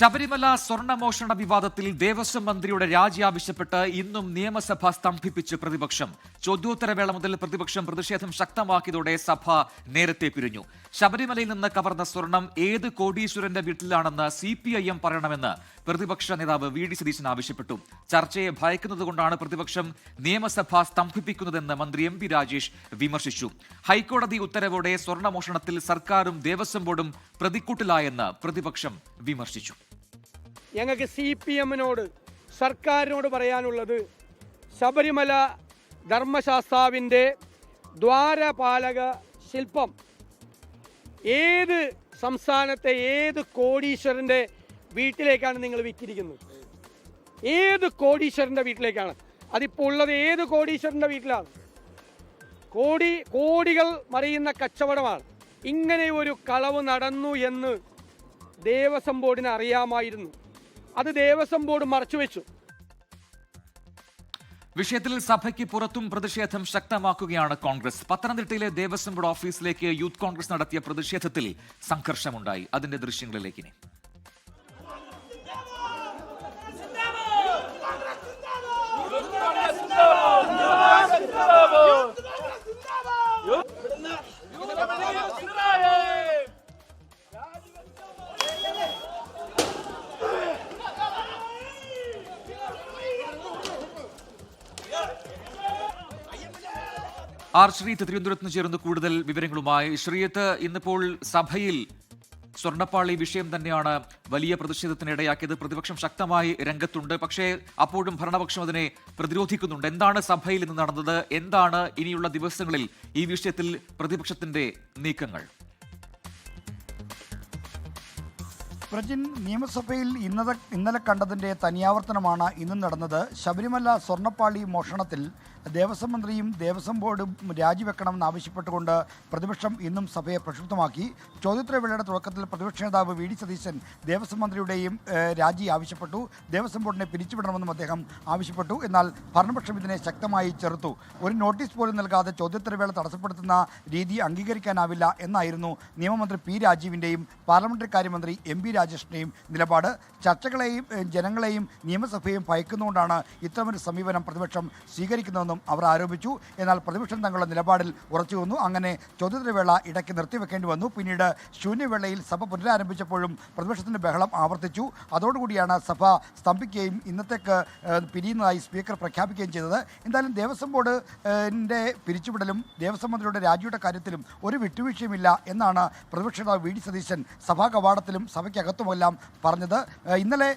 ശബരിമല സ്വർണ്ണമോഷണ വിവാദത്തിൽ ദേവസ്വം മന്ത്രിയുടെ രാജി ആവശ്യപ്പെട്ട് ഇന്നും നിയമസഭ സ്തംഭിപ്പിച്ച് പ്രതിപക്ഷം. ചോദ്യോത്തരവേള മുതൽ പ്രതിപക്ഷം പ്രതിഷേധം ശക്തമാക്കിയതോടെ സഭ നേരത്തെ പിരിഞ്ഞു. ശബരിമലയിൽ നിന്ന് കവർന്ന സ്വർണം ഏത് കോടീശ്വരന്റെ വീട്ടിലാണെന്ന് CPIM പറയണമെന്ന് പ്രതിപക്ഷ നേതാവ് VD സതീശൻ ആവശ്യപ്പെട്ടു. ചർച്ചയെ ഭയക്കുന്നതുകൊണ്ടാണ് പ്രതിപക്ഷം നിയമസഭ സ്തംഭിപ്പിക്കുന്നതെന്ന് മന്ത്രി MP രാജേഷ് വിമർശിച്ചു. ഹൈക്കോടതി ഉത്തരവോടെ സ്വർണ്ണമോഷണത്തിൽ സർക്കാരും ദേവസ്വം ബോർഡും പ്രതിക്കൂട്ടിലായെന്ന് പ്രതിപക്ഷം വിമർശിച്ചു. ഞങ്ങൾക്ക് CPM-നോട് സർക്കാരിനോട് പറയാനുള്ളത്, ശബരിമല ധർമ്മശാസ്താവിൻ്റെ ദ്വാരപാലക ശില്പം ഏത് സംസ്ഥാനത്തെ ഏത് കോടീശ്വരൻ്റെ വീട്ടിലേക്കാണ് നിങ്ങൾ വിറ്റിരിക്കുന്നത്? ഏത് കോടീശ്വരൻ്റെ വീട്ടിലേക്കാണ്? അതിപ്പോൾ ഉള്ളത് ഏത് കോടീശ്വരൻ്റെ വീട്ടിലാണ്? കോടികൾ മറിയുന്ന കച്ചവടമാണ്. ഇങ്ങനെ ഒരു കളവ് നടന്നു എന്ന് ദേവസ്വം ബോർഡിന് അറിയാമായിരുന്നു. അത് ദേവസ്വം ബോർഡ് മറച്ചുവെച്ചു. വിഷയത്തിൽ സഭയ്ക്ക് പുറത്തും പ്രതിഷേധം ശക്തമാക്കുകയാണ് കോൺഗ്രസ്. പത്തനംതിട്ടയിലെ ദേവസ്വം ബോർഡ് ഓഫീസിലേക്ക് യൂത്ത് കോൺഗ്രസ് നടത്തിയ പ്രതിഷേധത്തിൽ സംഘർഷമുണ്ടായി. അതിന്റെ ദൃശ്യങ്ങളിലേക്ക് ഇനി. ശ്രീത്ത് തിരുവനന്തപുരത്ത് നിന്ന് ചേർന്ന് കൂടുതൽ വിവരങ്ങളുമായി. ശ്രീത്ത്, ഇന്നിപ്പോൾ സഭയിൽ സ്വർണ്ണപ്പാളി വിഷയം തന്നെയാണ് വലിയ പ്രതിഷേധത്തിനിടയാക്കിയത്. പ്രതിപക്ഷം ശക്തമായി രംഗത്തുണ്ട്. പക്ഷേ അപ്പോഴും ഭരണപക്ഷം അതിനെ പ്രതിരോധിക്കുന്നുണ്ട്. എന്താണ് സഭയിൽ ഇന്ന് നടന്നത്? എന്താണ് ഇനിയുള്ള ദിവസങ്ങളിൽ ഈ വിഷയത്തിൽ പ്രതിപക്ഷത്തിന്റെ നീക്കങ്ങൾ? പ്രജിൻ, നിയമസഭയിൽ ഇന്നലെ കണ്ടതിൻ്റെ തനിയാവർത്തനമാണ് ഇന്നും നടന്നത്. ശബരിമല സ്വർണ്ണപ്പാളി മോഷണത്തിൽ ദേവസ്വം മന്ത്രിയും ദേവസ്വം ബോർഡും രാജിവെക്കണമെന്ന് ആവശ്യപ്പെട്ടുകൊണ്ട് പ്രതിപക്ഷം ഇന്നും സഭയെ പ്രക്ഷുബ്ധമാക്കി. ചോദ്യോത്തരവേളയുടെ തുടക്കത്തിൽ പ്രതിപക്ഷ നേതാവ് VD സതീശൻ ദേവസ്വം മന്ത്രിയുടെയും രാജി ആവശ്യപ്പെട്ടു. ദേവസ്വം ബോർഡിനെ പിരിച്ചുവിടണമെന്നും അദ്ദേഹം ആവശ്യപ്പെട്ടു. എന്നാൽ ഭരണപക്ഷം ഇതിനെ ശക്തമായി ചെറുത്തു. ഒരു നോട്ടീസ് പോലും നൽകാതെ ചോദ്യോത്തരവേള തടസ്സപ്പെടുത്തുന്ന രീതി അംഗീകരിക്കാനാവില്ല എന്നായിരുന്നു നിയമമന്ത്രി P. രാജീവിൻ്റെയും പാർലമെന്ററി കാര്യമന്ത്രി MP. രാജേഷിൻ്റെയും നിലപാട്. ചർച്ചകളെയും ജനങ്ങളെയും നിയമസഭയും ഭയക്കുന്നതുകൊണ്ടാണ് ഇത്തരമൊരു സമീപനം പ്രതിപക്ഷം സ്വീകരിക്കുന്നതെന്നും അവർ ആരോപിച്ചു. എന്നാൽ പ്രതിപക്ഷം തങ്ങളുടെ നിലപാടിൽ ഉറച്ചു വന്നു. അങ്ങനെ ചോദ്യോത്തരവേള ഇടയ്ക്ക് നിർത്തിവെക്കേണ്ടി വന്നു. പിന്നീട് ശൂന്യവേളയിൽ സഭ പുനരാരംഭിച്ചപ്പോഴും പ്രതിപക്ഷത്തിൻ്റെ ബഹളം ആവർത്തിച്ചു. അതോടുകൂടിയാണ് സഭ സ്തംഭിക്കുകയും ഇന്നത്തേക്ക് പിരിയുന്നതായി സ്പീക്കർ പ്രഖ്യാപിക്കുകയും ചെയ്തത്. എന്തായാലും ദേവസ്വം ബോർഡിൻ്റെ പിരിച്ചുവിടലും ദേവസ്വം മന്ത്രിയുടെ രാജിയുടെ കാര്യത്തിലും ഒരു വിട്ടുവീഴ്ചയുമില്ല എന്നാണ് പ്രതിപക്ഷ നേതാവ് VD സതീശൻ സഭാ കവാടത്തിലും സഭയ്ക്കകത്തുമെല്ലാം പറഞ്ഞത്. ഇന്നലെ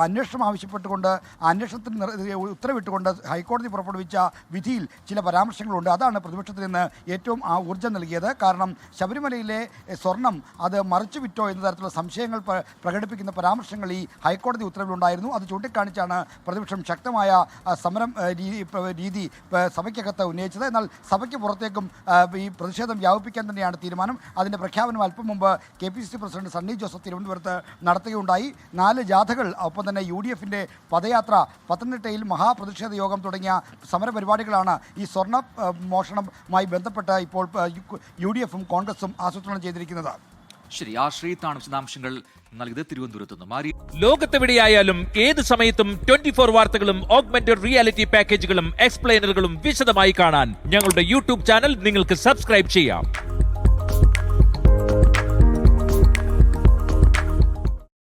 അന്വേഷണം ആവശ്യപ്പെട്ടുകൊണ്ട് അന്വേഷണത്തിന് ഉത്തരവിട്ടുകൊണ്ട് ഹൈക്കോടതി പുറപ്പെടുവിച്ച വിധിയിൽ ചില പരാമർശങ്ങളുണ്ട്. അതാണ് പ്രതിപക്ഷത്തിൽ നിന്ന് ഏറ്റവും ഊർജ്ജം നൽകിയത്. കാരണം ശബരിമലയിലെ സ്വർണം അത് മറിച്ചു വിറ്റോ എന്ന തരത്തിലുള്ള സംശയങ്ങൾ പ്രകടിപ്പിക്കുന്ന പരാമർശങ്ങൾ ഈ ഹൈക്കോടതി ഉത്തരവിലുണ്ടായിരുന്നു. അത് ചൂണ്ടിക്കാണിച്ചാണ് പ്രതിപക്ഷം ശക്തമായ സമരം രീതി സഭയ്ക്കകത്ത് ഉന്നയിച്ചത്. എന്നാൽ സഭയ്ക്ക് പുറത്തേക്കും ഈ പ്രതിഷേധം വ്യാപിപ്പിക്കാൻ തന്നെയാണ് തീരുമാനം. അതിൻ്റെ പ്രഖ്യാപനം അല്പം മുമ്പ് KPCC പ്രസിഡന്റ് സണ്ണി ജോസഫ് തിരുവനന്തപുരത്ത് നടത്തുകയുണ്ടായി. 4 ജാഥകൾ, ഒപ്പം തന്നെ UDF-ന്റെ പദയാത്ര, പത്തനംതിട്ടയിൽ മഹാപ്രതിഷേധ യോഗം തുടങ്ങിയ സമരപരിപാടികളാണ് ഈ സ്വർണ്ണ മോഷണവുമായി ബന്ധപ്പെട്ട് ഇപ്പോൾ UDF-ഉം കോൺഗ്രസും ആസൂത്രണം ചെയ്തിരിക്കുന്നത്. ശരി, ശ്രീത്താണ് വിശദാംശങ്ങൾ നൽകിയത് തിരുവനന്തപുരത്ത് നിന്ന്. ലോകത്തെവിടെയായാലും ഏത് സമയത്തും 24 വാർത്തകളും ഓഗ്മെന്റഡ് റിയാലിറ്റി പാക്കേജുകളും എക്സ്പ്ലെയിനറുകളും വിശദമായി കാണാൻ ഞങ്ങളുടെ YouTube ചാനൽ നിങ്ങൾക്ക് സബ്സ്ക്രൈബ് ചെയ്യാം.